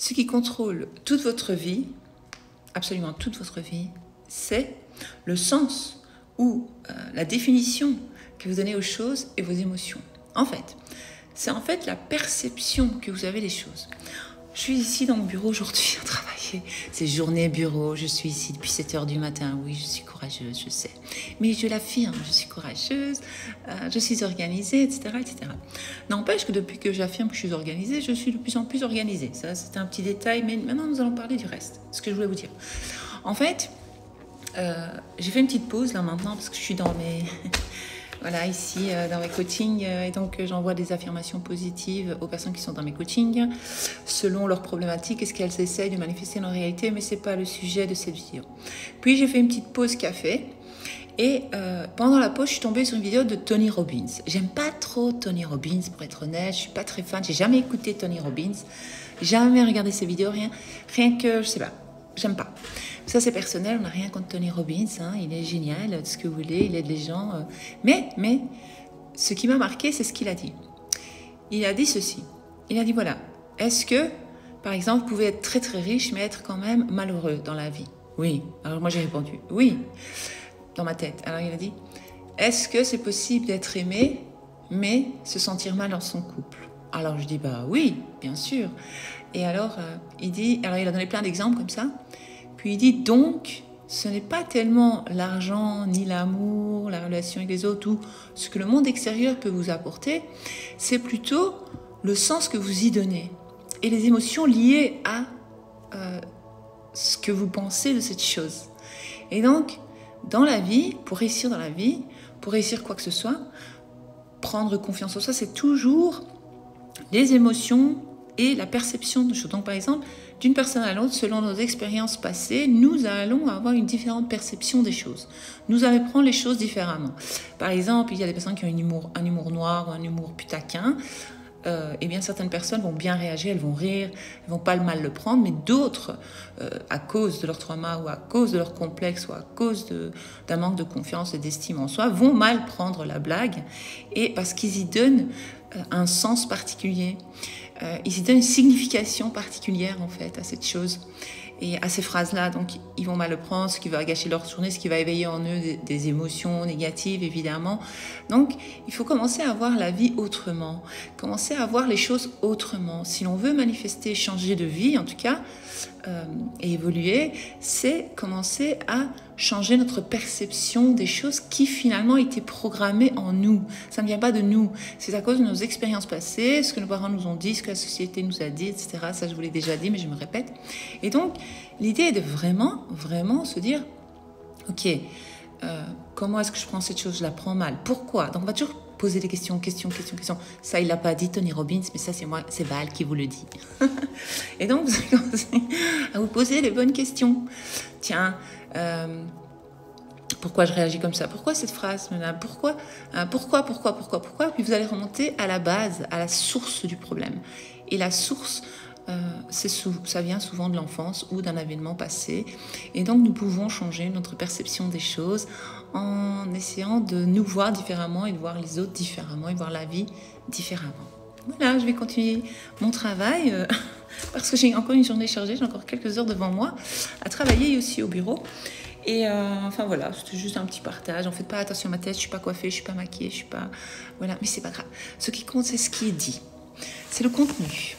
Ce qui contrôle toute votre vie, absolument toute votre vie, c'est le sens ou la définition que vous donnez aux choses et vos émotions. En fait, c'est en fait la perception que vous avez des choses. Je suis ici dans mon bureau aujourd'hui à travailler. C'est journée bureau, je suis ici depuis 7 h du matin. Oui, je suis courageuse, je sais. Mais je l'affirme, je suis courageuse, je suis organisée, etc., etc. N'empêche que depuis que j'affirme que je suis organisée, je suis de plus en plus organisée. Ça, c'est un petit détail, mais maintenant nous allons parler du reste. Ce que je voulais vous dire. En fait, j'ai fait une petite pause là maintenant parce que je suis dans mes... Voilà, ici, dans mes coachings, et donc j'envoie des affirmations positives aux personnes qui sont dans mes coachings, selon leurs problématiques et ce qu'elles essayent de manifester dans la réalité, mais ce n'est pas le sujet de cette vidéo. Puis j'ai fait une petite pause café, et pendant la pause, je suis tombée sur une vidéo de Tony Robbins. J'aime pas trop Tony Robbins, pour être honnête, je suis pas très fan, j'ai jamais écouté Tony Robbins, jamais regardé ses vidéos, rien que, je sais pas, j'aime pas. Ça, c'est personnel, on n'a rien contre Tony Robbins, hein, il est génial, ce que vous voulez, il aide les gens. Mais, ce qui m'a marqué, c'est ce qu'il a dit. Il a dit ceci. Il a dit, voilà, est-ce que, par exemple, vous pouvez être très très riche, mais être quand même malheureux dans la vie? Oui. Alors moi, j'ai répondu, oui, dans ma tête. Alors il a dit, est-ce que c'est possible d'être aimé, mais se sentir mal dans son couple? Alors je dis, bah oui, bien sûr. Et alors, il dit, alors il a donné plein d'exemples comme ça. Puis il dit donc, ce n'est pas tellement l'argent, ni l'amour, la relation avec les autres, ou ce que le monde extérieur peut vous apporter, c'est plutôt le sens que vous y donnez et les émotions liées à ce que vous pensez de cette chose. Et donc, dans la vie, pour réussir dans la vie, pour réussir quoi que ce soit, prendre confiance en soi, c'est toujours les émotions et la perception de choses. Donc, par exemple, d'une personne à l'autre, selon nos expériences passées, nous allons avoir une différente perception des choses. Nous allons prendre les choses différemment. Par exemple, il y a des personnes qui ont un humour noir ou un humour putaquin. Eh bien, certaines personnes vont bien réagir, elles vont rire, elles vont pas mal le prendre, mais d'autres, à cause de leur trauma ou à cause de leur complexe ou à cause d'un manque de confiance et d'estime en soi, vont mal prendre la blague, et parce qu'ils y donnent un sens particulier. Ils y donnent une signification particulière en fait à cette chose et à ces phrases-là. Donc ils vont mal le prendre, ce qui va gâcher leur journée, ce qui va éveiller en eux des émotions négatives évidemment. Donc il faut commencer à voir la vie autrement, commencer à voir les choses autrement. Si l'on veut manifester, changer de vie en tout cas, et évoluer, c'est commencer à changer notre perception des choses qui finalement étaient programmées en nous. Ça ne vient pas de nous, c'est à cause de nos expériences passées, ce que nos parents nous ont dit, ce que la société nous a dit, etc. Ça je vous l'ai déjà dit, mais je me répète. Et donc l'idée est de vraiment, vraiment se dire, ok, comment est-ce que je prends cette chose? Je la prends mal. Pourquoi? Donc on va toujours poser des questions. Ça, il l'a pas dit, Tony Robbins, mais ça, c'est moi, c'est Val qui vous le dit. Et donc, vous allez commencer à vous poser les bonnes questions. Tiens, pourquoi je réagis comme ça? Pourquoi cette phrase? Pourquoi? Puis vous allez remonter à la base, à la source du problème. Et la source, ça vient souvent de l'enfance ou d'un événement passé. Et donc, nous pouvons changer notre perception des choses en essayant de nous voir différemment et de voir les autres différemment et voir la vie différemment. Voilà, je vais continuer mon travail parce que j'ai encore une journée chargée, j'ai encore quelques heures devant moi à travailler aussi au bureau. Et enfin voilà, c'était juste un petit partage. En faites pas attention à ma tête, je suis pas coiffée, je suis pas maquillée, je suis pas... Voilà, mais c'est pas grave. Ce qui compte, c'est ce qui est dit. C'est le contenu.